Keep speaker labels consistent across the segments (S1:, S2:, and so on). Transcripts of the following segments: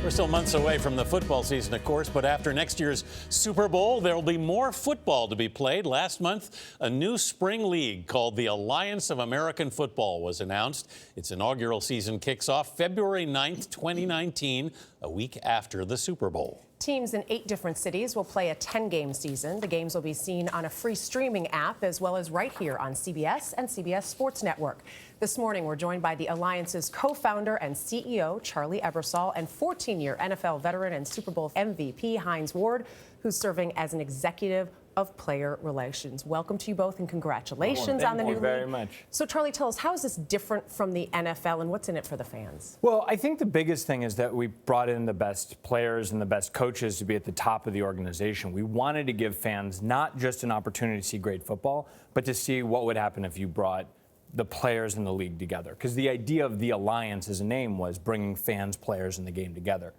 S1: We're still months away from the football season, of course, but after next year's Super Bowl, there will be more football to be played. Last month, a new spring league called the Alliance of American Football was announced. Its inaugural season kicks off February 9th, 2019, a week after the Super Bowl.
S2: Teams in 8 different cities will play a 10-game season. The games will be seen on a free streaming app as well as right here on CBS and CBS Sports Network. This morning, we're joined by the Alliance's co-founder and CEO, Charlie Ebersol, and 14-year NFL veteran and Super Bowl MVP, Hines Ward, who's serving as an executive of player relations. Welcome to you both and congratulations on the new league.
S3: Thank you very much.
S2: So, Charlie, tell us, how is this different from the NFL and what's in it for the fans?
S3: Well, I think the biggest thing is that we brought in the best players and the best coaches to be at the top of the organization. We wanted to give fans not just an opportunity to see great football, but to see what would happen if you brought the players in the league together. Because the idea of the Alliance as a name was bringing fans, players, and the game together.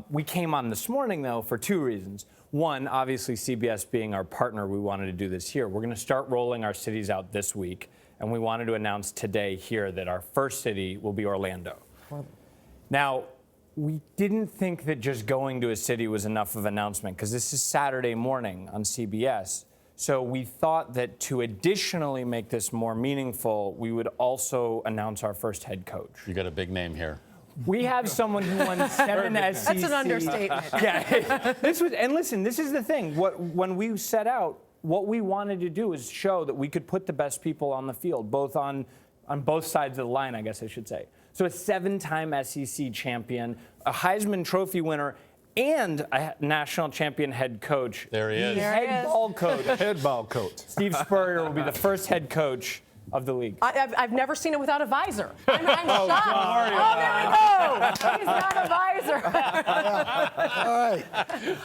S3: We came on this morning, though, for 2 reasons. One, obviously, CBS being our partner, we wanted to do this here. We're going to start rolling our cities out this week, and we wanted to announce today here that our first city will be Orlando. Now, we didn't think that just going to a city was enough of an announcement, because this is Saturday morning on CBS. So we thought that to additionally make this more meaningful, we would also announce our first head coach.
S1: You got a big name here.
S3: We have someone who won 7 SEC.
S2: That's an understatement.
S3: Yeah. And listen, this is the thing. When we set out, what we wanted to do is show that we could put the best people on the field, both on both sides of the line, I guess I should say. So a 7-time SEC champion, a Heisman Trophy winner, and a national champion head coach.
S1: There he is.
S3: Head ball coach.
S4: Head ball coach.
S3: Steve Spurrier will be the first head coach of the league.
S2: I've never seen him without a visor. I'm shocked. Oh, there we go. He's got a visor.
S4: All right.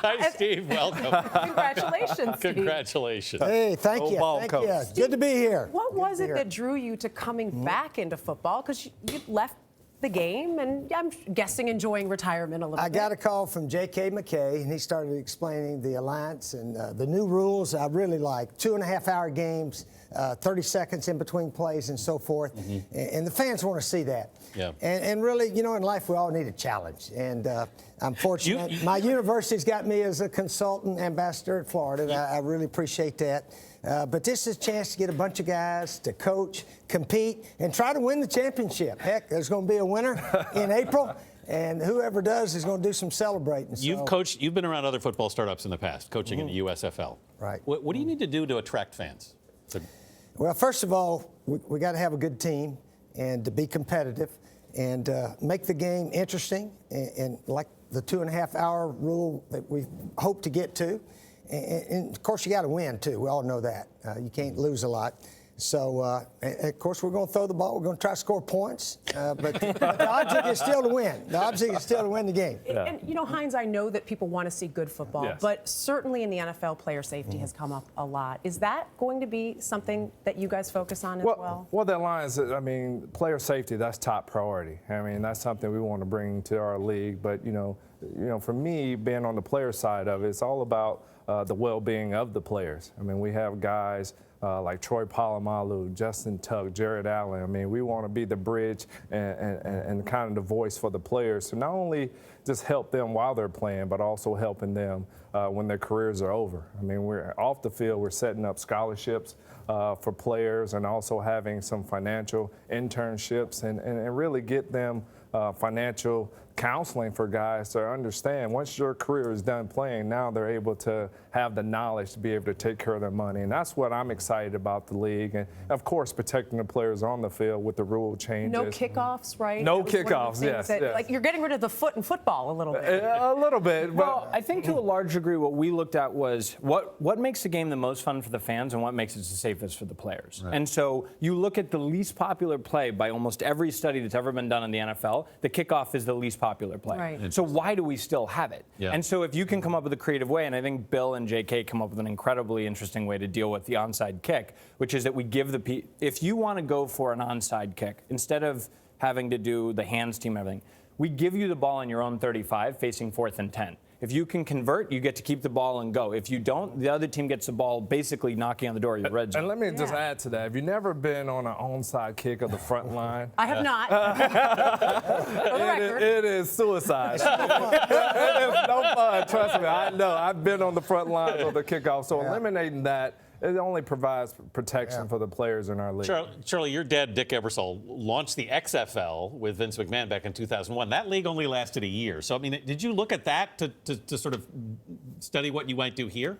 S1: Hi, Steve. Welcome.
S2: Congratulations, Steve.
S1: Congratulations.
S4: Hey, thank you.
S3: ball
S4: Thank
S3: coach.
S4: you. Good to be here.
S2: What was it that drew you to coming back into football? Because you left the game, and I'm guessing enjoying retirement a little bit.
S4: I got a call from J.K. McKay, and he started explaining the Alliance and the new rules I really like. 2.5-hour games, 30 seconds in between plays and so forth. And the fans want to see that.
S1: Yeah.
S4: And really, you know, in life, we all need a challenge. And I'm fortunate. My university's got me as a consultant ambassador at Florida. I really appreciate that. But this is a chance to get a bunch of guys to coach, compete, and try to win the championship. Heck, there's going to be a winner in April, and whoever does is going to do some celebrating.
S1: You've been around other football startups in the past, coaching in the USFL.
S4: Right.
S1: What do you need to do to attract fans?
S4: Well, first of all, we got to have a good team and to be competitive and make the game interesting and like the 2.5-hour rule that we hope to get to. And of course, you got to win, too. We all know that. You can't lose a lot. So, of course, we're going to throw the ball. We're going to try to score points. But the object is still to win. The object is still to win the game.
S2: And, you know, Hines, I know that people want to see good football,
S3: Yes.
S2: but certainly in the NFL, player safety has come up a lot. Is that going to be something that you guys focus on as well?
S5: Well, the Alliance, I mean, player safety, that's top priority. I mean, that's something we want to bring to our league. But, you know, for me, being on the player side of it, it's all about the well-being of the players. I mean, we have guys like Troy Polamalu, Justin Tuck, Jared Allen. I mean, we want to be the bridge and kind of the voice for the players to not only just help them while they're playing, but also helping them when their careers are over. I mean, we're off the field, we're setting up scholarships for players and also having some financial internships and really get them financial counseling for guys to understand once your career is done playing, now they're able to have the knowledge to be able to take care of their money. And that's what I'm excited about the league. And, of course, protecting the players on the field with the rule changes.
S2: No kickoffs, right?
S5: No kickoffs, yes.
S2: Like, you're getting rid of the foot in football a little bit.
S5: A little bit.
S3: Well, I think to a large degree what we looked at was what makes the game the most fun for the fans and what makes it the safest for the players. Right. And so you look at the least popular play by almost every study that's ever been done in the NFL, the kickoff is the least popular play.
S2: Right.
S3: So why do we still have it?
S1: Yeah.
S3: And so if you can come up with a creative way, and I think Bill and JK come up with an incredibly interesting way to deal with the onside kick, which is that we give if you want to go for an onside kick, instead of having to do the hands team and everything, we give you the ball on your own 35 facing 4th and 10. If you can convert, you get to keep the ball and go. If you don't, the other team gets the ball basically knocking on the door of your red zone.
S5: And let me just add to that. Have you never been on an onside kick of the front line?
S2: I have not. For the record.
S5: It is suicide. It is no fun, trust me. I know. I've been on the front lines of the kickoff. So eliminating that, it only provides protection for the players in our league.
S1: Charlie, your dad, Dick Ebersol, launched the XFL with Vince McMahon back in 2001. That league only lasted a year. So, I mean, did you look at that to sort of study what you might do here?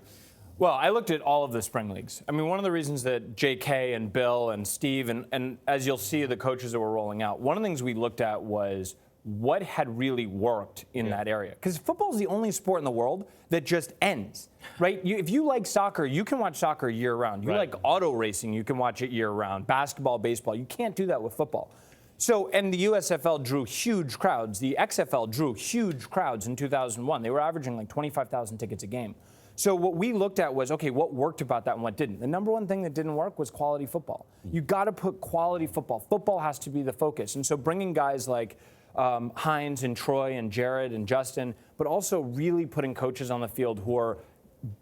S3: Well, I looked at all of the spring leagues. I mean, one of the reasons that J.K. and Bill and Steve and as you'll see the coaches that were rolling out, one of the things we looked at was what had really worked in that area. Because football is the only sport in the world that just ends, right? If you like soccer, you can watch soccer year-round. You like auto racing, you can watch it year-round. Basketball, baseball, you can't do that with football. So, and the USFL drew huge crowds. The XFL drew huge crowds in 2001. They were averaging like 25,000 tickets a game. So what we looked at was, okay, what worked about that and what didn't? The number one thing that didn't work was quality football. You got to put quality football. Football has to be the focus. And so bringing guys like Hines and Troy and Jared and Justin, but also really putting coaches on the field who are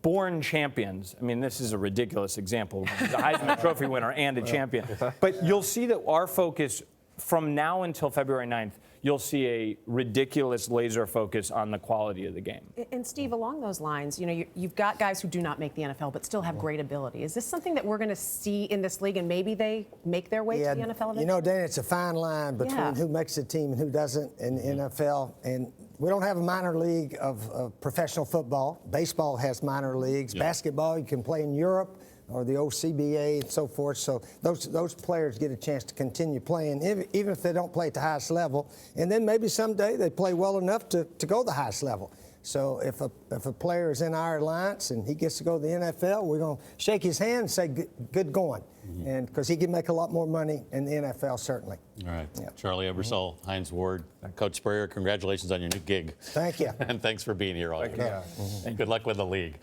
S3: born champions. I mean, this is a ridiculous example. The Heisman Trophy winner and a champion. But you'll see that our focus from now until February 9th, you'll see a ridiculous laser focus on the quality of the game.
S2: And Steve, along those lines, you know, you've got guys who do not make the NFL but still have great ability. Is this something that we're going to see in this league and maybe they make their way to the NFL eventually?
S4: You know, Dan, it's a fine line between who makes the team and who doesn't in the NFL. And we don't have a minor league of professional football. Baseball has minor leagues. Basketball, you can play in Europe or the old CBA and so forth. So those players get a chance to continue playing, even if they don't play at the highest level. And then maybe someday they play well enough to go to the highest level. So if a player is in our alliance and he gets to go to the NFL, we're going to shake his hand and say, good going. And because he can make a lot more money in the NFL, certainly.
S1: All right. Charlie Ebersol, Hines Ward, Coach Spurrier, congratulations on your new gig.
S4: Thank you.
S1: And thanks for being here all year.
S5: Thank you.
S1: Good luck with the league.